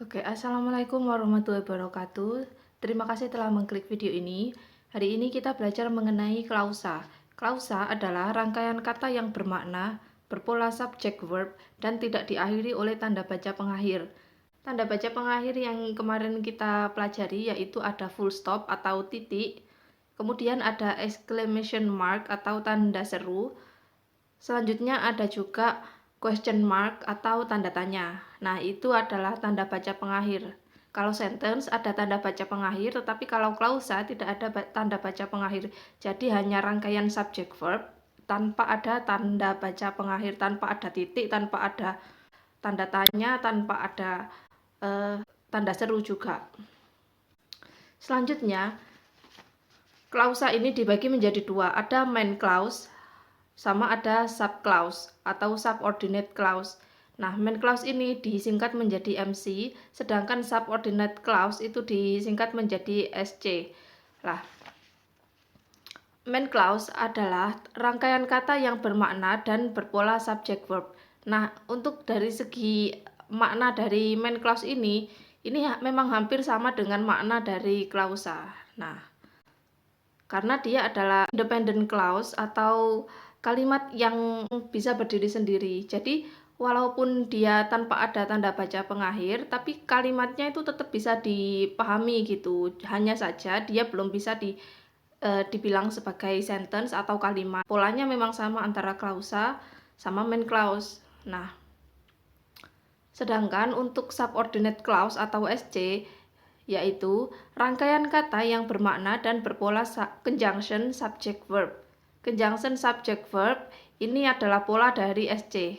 Oke, assalamualaikum warahmatullahi wabarakatuh. Terima kasih telah mengklik video ini. Hari ini kita belajar mengenai klausa. Klausa adalah rangkaian kata yang bermakna, berpola subjek verb, dan tidak diakhiri oleh tanda baca pengakhir. Tanda baca pengakhir yang kemarin kita pelajari yaitu ada full stop atau titik, kemudian ada exclamation mark atau tanda seru, selanjutnya ada juga question mark atau tanda tanya. Nah, itu adalah tanda baca pengakhir. Kalau sentence ada tanda baca pengakhir, tetapi kalau klausa tidak ada tanda baca pengakhir. Jadi hanya rangkaian subject verb tanpa ada tanda baca pengakhir, tanpa ada titik, tanpa ada tanda tanya, tanpa ada tanda seru juga. Selanjutnya, klausa ini dibagi menjadi dua. Ada main clause sama ada subclause atau subordinate clause. Nah, main clause ini disingkat menjadi MC, sedangkan subordinate clause itu disingkat menjadi SC. Nah, main clause adalah rangkaian kata yang bermakna dan berpola subject verb. Nah, untuk dari segi makna dari main clause ini memang hampir sama dengan makna dari klausa. Nah, karena dia adalah independent clause atau kalimat yang bisa berdiri sendiri. Jadi walaupun dia tanpa ada tanda baca pengakhir, tapi kalimatnya itu tetap bisa dipahami gitu. Hanya saja dia belum bisa dibilang sebagai sentence atau kalimat. Polanya memang sama antara klausa sama main clause. Nah, sedangkan untuk subordinate clause atau SC yaitu rangkaian kata yang bermakna dan berpola conjunction subject verb. Conjunction subject verb ini adalah pola dari SC.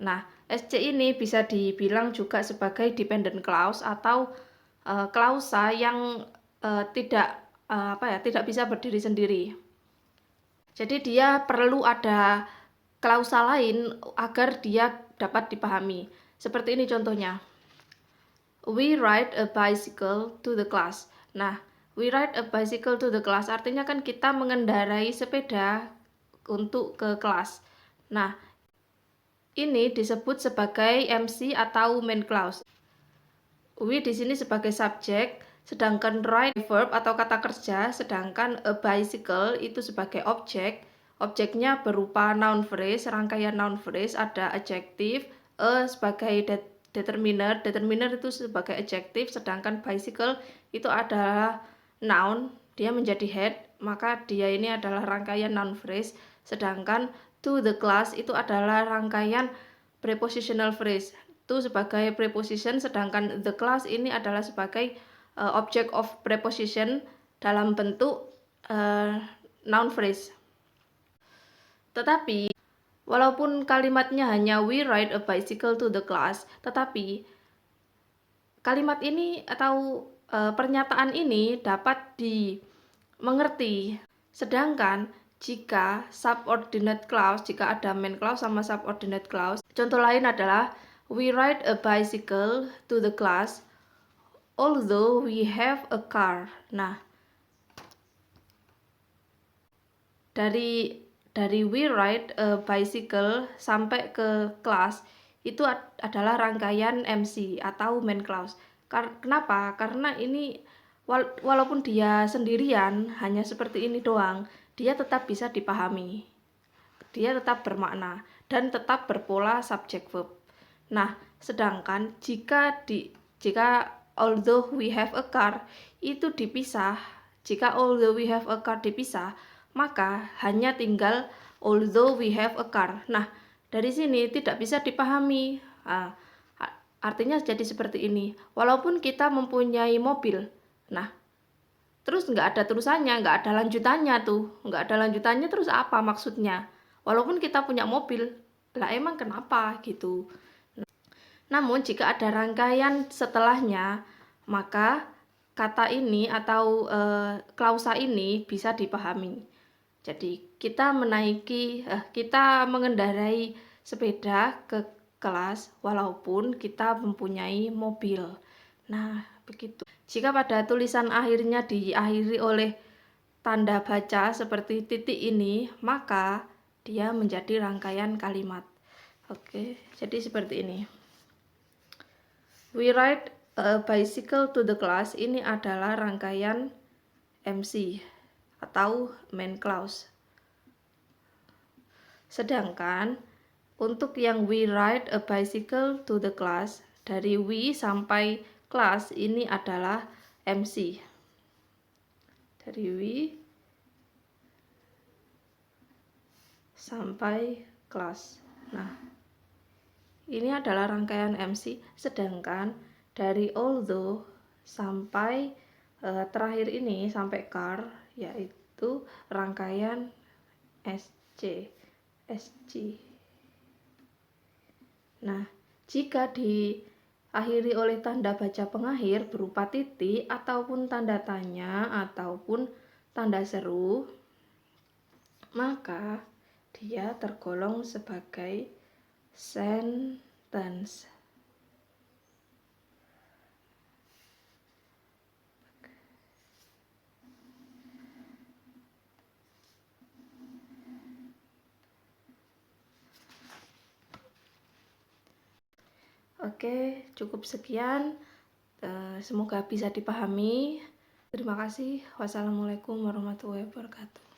Nah, SC ini bisa dibilang juga sebagai dependent clause atau klausa yang tidak bisa berdiri sendiri. Jadi dia perlu ada klausa lain agar dia dapat dipahami. Seperti ini contohnya. We ride a bicycle to the class. Nah, we ride a bicycle to the class artinya kan kita mengendarai sepeda untuk ke kelas. Nah, ini disebut sebagai MC atau main clause. We di sini sebagai subjek, sedangkan ride verb atau kata kerja, sedangkan a bicycle itu sebagai objek. Objeknya berupa noun phrase, rangkaian noun phrase, ada adjektif, a sebagai determiner itu sebagai adjektif, sedangkan bicycle itu adalah noun, dia menjadi head, maka dia ini adalah rangkaian noun phrase, sedangkan to the class itu adalah rangkaian prepositional phrase, to sebagai preposition, sedangkan the class ini adalah sebagai object of preposition dalam bentuk noun phrase. Tetapi walaupun kalimatnya hanya we ride a bicycle to the class, tetapi kalimat ini atau pernyataan ini dapat dimengerti. Sedangkan jika subordinate clause, jika ada main clause sama subordinate clause, contoh lain adalah we ride a bicycle to the class although we have a car. Nah, dari we ride a bicycle sampai ke kelas itu adalah rangkaian MC atau main clause. Kenapa? Karena ini walaupun dia sendirian hanya seperti ini doang, dia tetap bisa dipahami. Dia tetap bermakna dan tetap berpola subject verb. Nah, sedangkan jika although we have a car itu dipisah, jika although we have a car dipisah, maka hanya tinggal although we have a car. Nah, dari sini tidak bisa dipahami. Artinya jadi seperti ini. Walaupun kita mempunyai mobil, nah, terus nggak ada terusannya, nggak ada lanjutannya tuh. Nggak ada lanjutannya terus apa maksudnya? Walaupun kita punya mobil, lah emang kenapa gitu. Namun jika ada rangkaian setelahnya, maka kata ini atau klausa ini bisa dipahami. Jadi kita mengendarai sepeda ke kelas walaupun kita mempunyai mobil. Nah, begitu. Jika pada tulisan akhirnya diakhiri oleh tanda baca seperti titik ini, maka dia menjadi rangkaian kalimat. Oke, jadi seperti ini. We ride a bicycle to the class ini adalah rangkaian MC atau main clause. Sedangkan untuk yang we ride a bicycle to the class, dari we sampai class ini adalah MC. Dari we sampai kelas. Nah, ini adalah rangkaian MC, sedangkan dari although sampai terakhir ini sampai car yaitu rangkaian SC. Nah, jika diakhiri oleh tanda baca pengakhir berupa titik ataupun tanda tanya ataupun tanda seru, maka dia tergolong sebagai sentence. Oke, cukup sekian. Semoga bisa dipahami. Terima kasih. Wassalamualaikum warahmatullahi wabarakatuh.